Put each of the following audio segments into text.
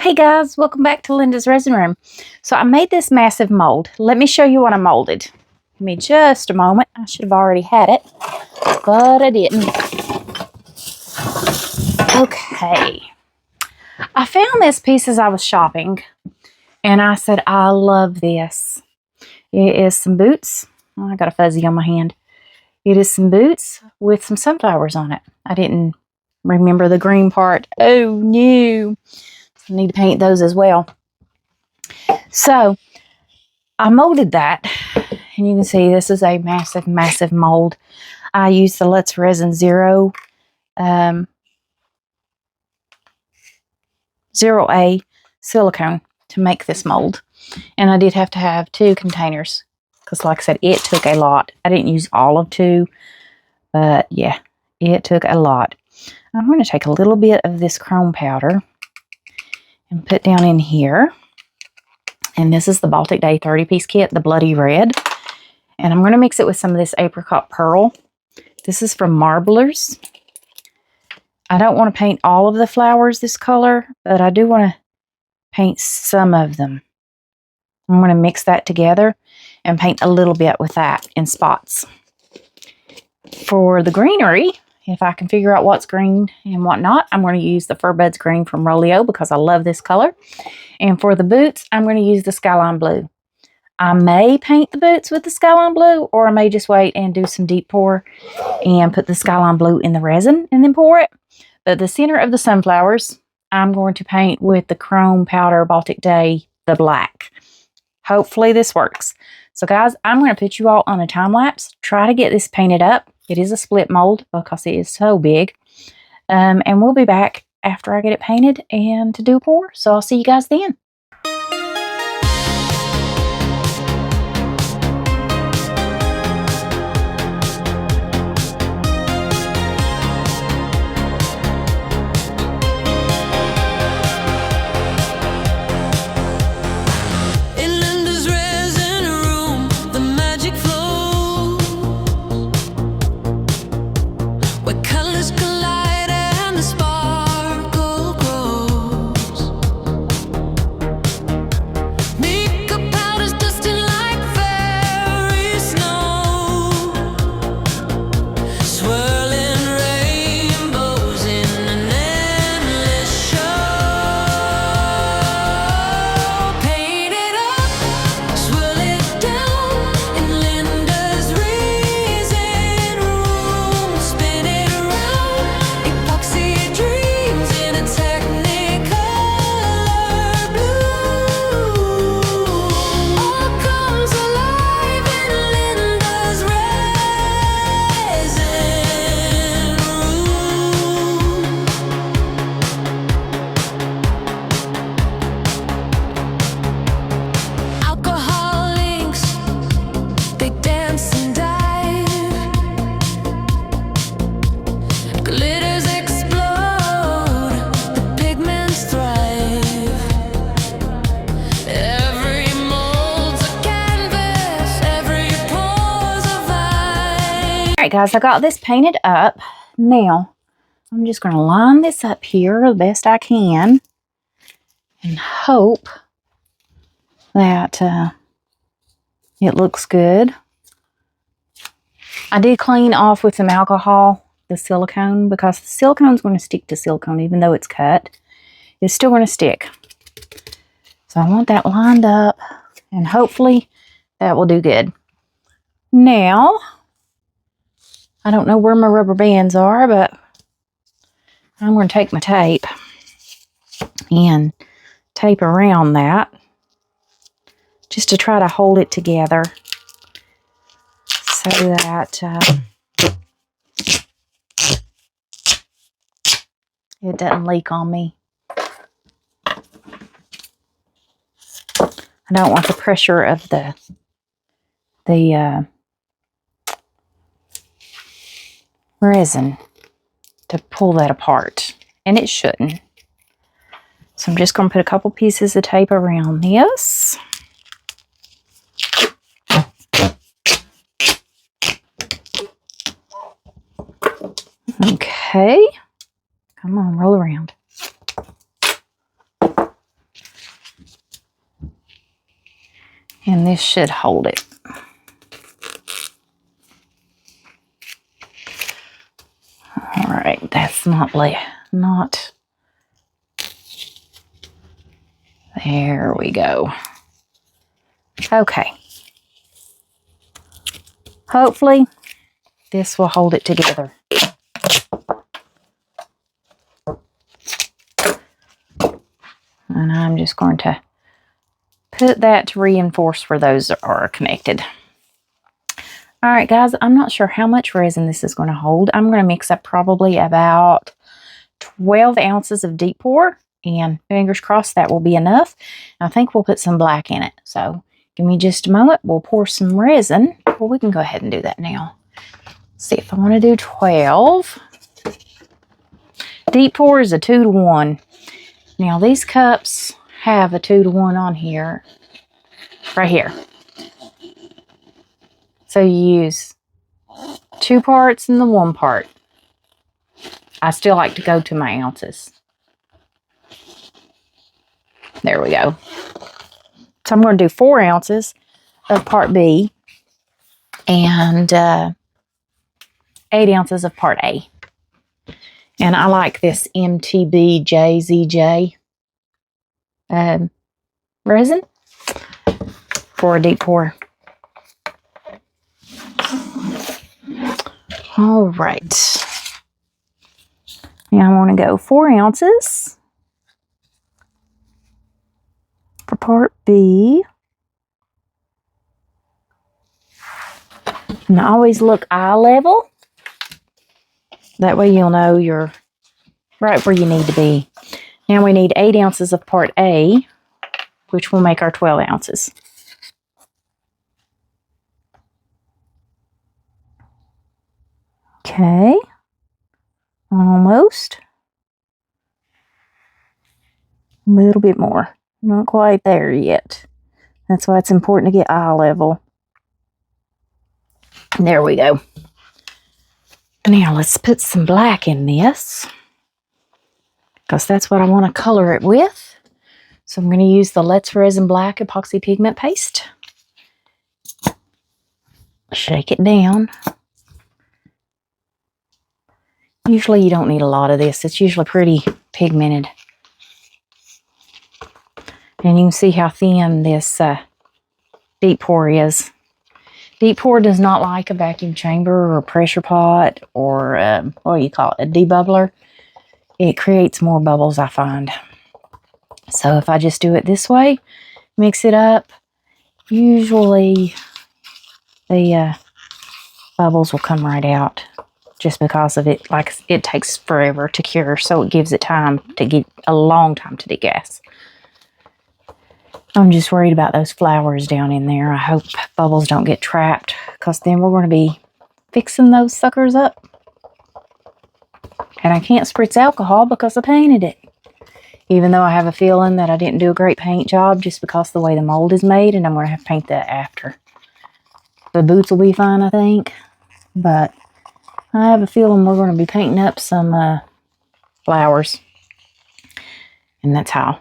Hey guys, welcome back to Linda's Resin Room. So I made this massive mold. Let me show you what I molded. Give me just a moment. I should have already had it, but I didn't. Okay. I found this piece as I was shopping, and I said, I love this. It is some boots. Oh, I got a fuzzy on my hand. It is some boots with some sunflowers on it. I didn't remember the green part. Oh no. I need to paint those as well. So I molded that, and you can see this is a massive, massive mold. I used the Lindasresinroom 0A silicone to make this mold. And I did have to have 2 containers because, like I said, it took a lot. I didn't use all of 2, but yeah, it took a lot. I'm going to take a little bit of this chrome powder and put down in here. And this is the Baltic Day 30-piece kit, the bloody red. And I'm going to mix it with some of this apricot pearl. This is from Marblers. I don't want to paint all of the flowers this color, but I do want to paint some of them. I'm going to mix that together and paint a little bit with that in spots. For the greenery, if I can figure out what's green and what not, I'm going to use the Fur Buds Green from Rolio because I love this color. And for the boots, I'm going to use the Skyline Blue. I may paint the boots with the Skyline Blue, or I may just wait and do some deep pour and put the Skyline Blue in the resin and then pour it. But the center of the sunflowers, I'm going to paint with the Chrome Powder Baltic Day, the black. Hopefully this works. So guys, I'm going to put you all on a time lapse. Try to get this painted up. It is a split mold because it is so big. And we'll be back after I get it painted and to do a pour. So I'll see you guys then. Alright guys, I got this painted up. Now, I'm just going to line this up here the best I can and hope that it looks good. I did clean off with some alcohol the silicone because the silicone is going to stick to silicone even though it's cut. It's still going to stick. So I want that lined up and hopefully that will do good. Now, I don't know where my rubber bands are, but I'm going to take my tape and tape around that just to try to hold it together so that it doesn't leak on me. I don't want the pressure of the resin to pull that apart, and it shouldn't. So I'm just going to put a couple pieces of tape around this. Okay, come on, roll around. And this should hold it. All right, that's not. There we go. Okay. Hopefully, this will hold it together. And I'm just going to put that to reinforce where those are connected. All right, guys, I'm not sure how much resin this is going to hold. I'm going to mix up probably about 12 ounces of deep pour, and fingers crossed that will be enough. I think we'll put some black in it. So give me just a moment. We'll pour some resin. Well, we can go ahead and do that now. See if I want to do 12. Deep pour is a 2 to 1. Now these cups have a 2 to 1 on here, right here. So you use 2 parts and the 1 part. I still like to go to my ounces. There we go. So I'm going to do 4 ounces of part B and 8 ounces of part A. And I like this MTB JZJ resin for a deep pour. All right. Now I want to go 4 ounces for part B. And always look eye level. That way you'll know you're right where you need to be. Now we need 8 ounces of part A, which will make our 12 ounces. Okay, almost. A little bit more. Not quite there yet. That's why it's important to get eye level. There we go. Now let's put some black in this, because that's what I want to color it with. So I'm going to use the Let's Resin Black epoxy pigment paste. Shake it down. Usually you don't need a lot of this. It's usually pretty pigmented. And you can see how thin this deep pour is. Deep pour does not like a vacuum chamber or a pressure pot or what do you call it, a debubbler. It creates more bubbles, I find. So if I just do it this way, mix it up, usually the bubbles will come right out. Just because of it, like it takes forever to cure, so it gives it time to get a long time to degas. I'm just worried about those flowers down in there. I hope bubbles don't get trapped, because then we're going to be fixing those suckers up. And I can't spritz alcohol because I painted it. Even though I have a feeling that I didn't do a great paint job just because of the way the mold is made, and I'm going to have to paint that after. The boots will be fine, I think, but I have a feeling we're going to be painting up some flowers. And that's how.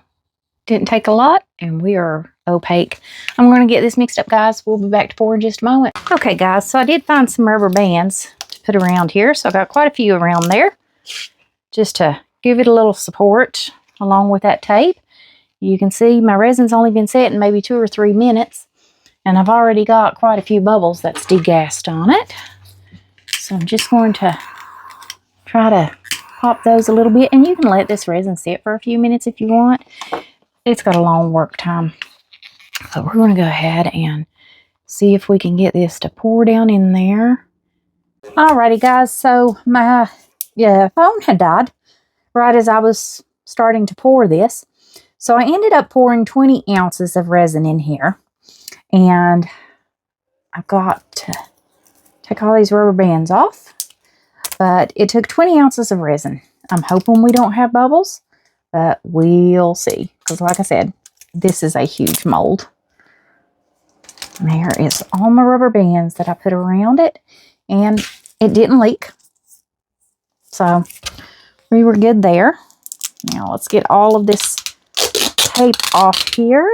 Didn't take a lot, and we are opaque. I'm going to get this mixed up, guys. We'll be back to pour in just a moment. Okay, guys, so I did find some rubber bands to put around here. So I got quite a few around there just to give it a little support along with that tape. You can see my resin's only been set in maybe 2 or 3 minutes, and I've already got quite a few bubbles that's degassed on it. So I'm just going to try to pop those a little bit, and you can let this resin sit for a few minutes if you want. It's got a long work time. But we're going to go ahead and see if we can get this to pour down in there. Alrighty, guys, so my phone had died right as I was starting to pour this. So I ended up pouring 20 ounces of resin in here, and I've got to take all these rubber bands off, but it took 20 ounces of resin. I'm hoping we don't have bubbles, but we'll see, because like I said, this is a huge mold. And there is all my rubber bands that I put around it, and it didn't leak. So we were good there. Now let's get all of this tape off here.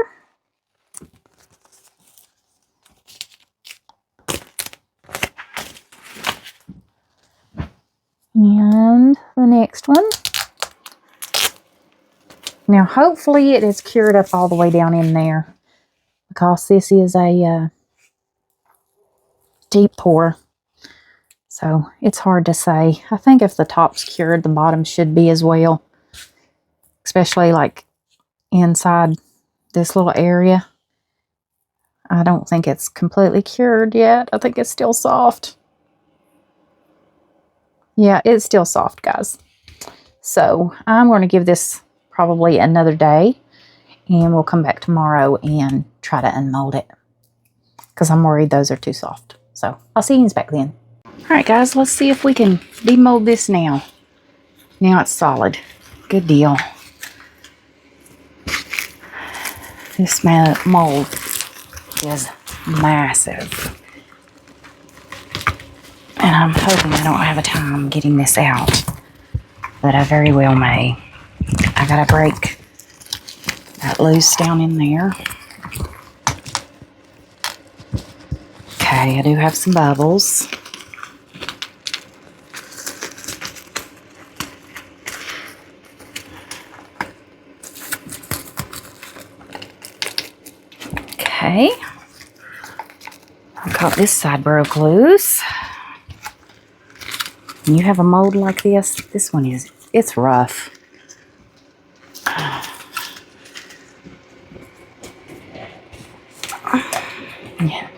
And the next one. Now, hopefully it is cured up all the way down in there, because this is a deep pour. So it's hard to say. I think if the top's cured, the bottom should be as well. Especially like inside this little area. I don't think it's completely cured yet. I think it's still soft. Yeah, it's still soft, guys. So I'm going to give this probably another day, and we'll come back tomorrow and try to unmold it, because I'm worried those are too soft. So I'll see you back then. All right, guys, let's see if we can demold this now. Now it's solid. Good deal. This mold is massive. And I'm hoping I don't have a time getting this out, but I very well may. I gotta break that loose down in there. Okay, I do have some bubbles. Okay. I got this side broke loose. When you have a mold like this one it's rough. Yeah.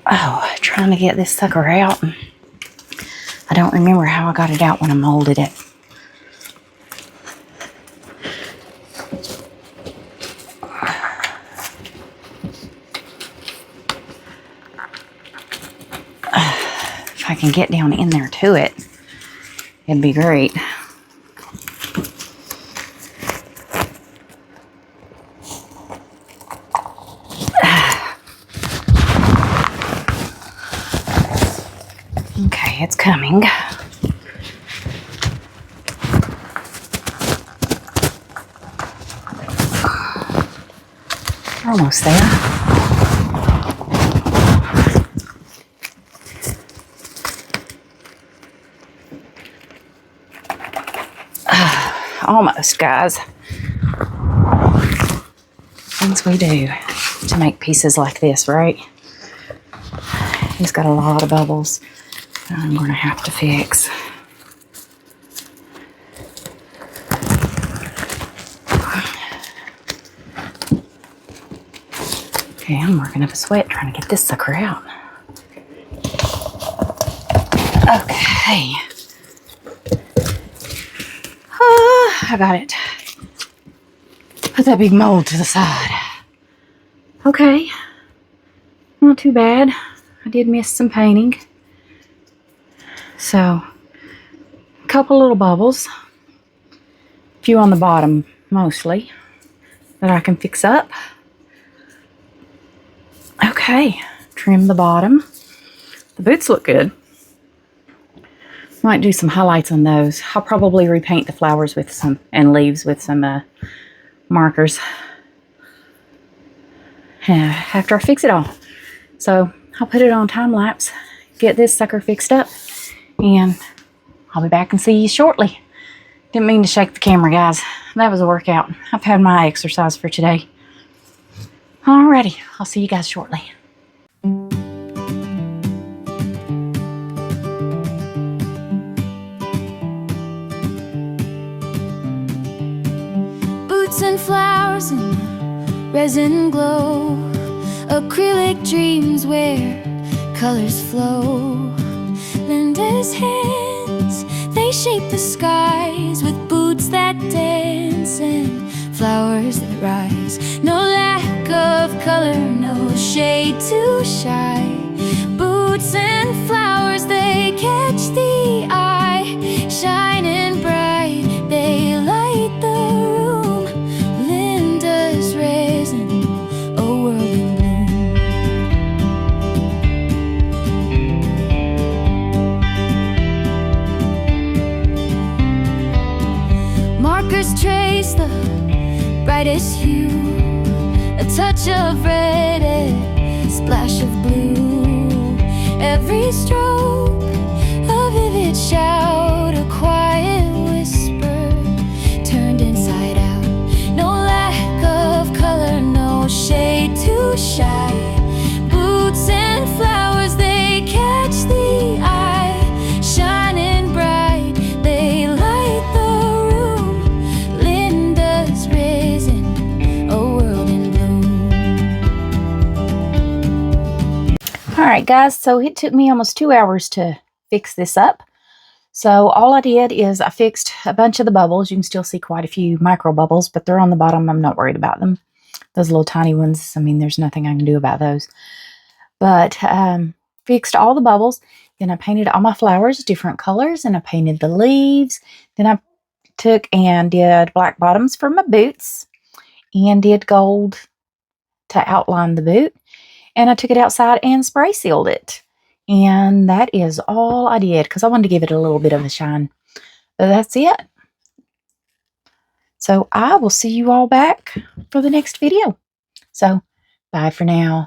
Oh, trying to get this sucker out. I don't remember how I got it out when I molded it. If I can get down in there to it, it'd be great. Okay, it's coming. Almost there. Almost, guys. Things we do to make pieces like this, right? He's got a lot of bubbles that I'm going to have to fix. Okay, I'm working up a sweat trying to get this sucker out. Okay. I got it. Put that big mold to the side. Okay. Not too bad. I did miss some painting. So, a couple little bubbles. A few on the bottom, mostly, that I can fix up. Okay. Trim the bottom. The boots look good. Might do some highlights on those. I'll probably repaint the flowers with some, and leaves with some markers after I fix it all. So I'll put it on time lapse, get this sucker fixed up, and I'll be back and see you shortly. Didn't mean to shake the camera, guys. That was a workout. I've had my exercise for today. Alrighty, I'll see you guys shortly. And flowers and resin glow, acrylic dreams where colors flow. Linda's hands, they shape the skies with boots that dance and flowers that rise. No lack of color, no shade too shy. Boots and flowers, they catch the eye, shining bright, they light the room. Lindasresin, a world in bloom. Markers trace the brightest hue, a touch of red, a splash of blue. every stroke, a vivid shout, a quiet whisper, turned inside out. No lack of color, no shade to shy. Boots and flowers, they catch the eye, shining bright, they light the room. Linda's risen, a world in bloom. Alright guys, so it took me almost 2 hours to fix this up. So all I did is I fixed a bunch of the bubbles. You can still see quite a few micro bubbles, but they're on the bottom. I'm not worried about them. Those little tiny ones, I mean, there's nothing I can do about those. But fixed all the bubbles. Then I painted all my flowers different colors, and I painted the leaves. Then I took and did black bottoms for my boots and did gold to outline the boot. And I took it outside and spray sealed it. And that is all I did because I wanted to give it a little bit of a shine. But that's it. So I will see you all back for the next video. So bye for now.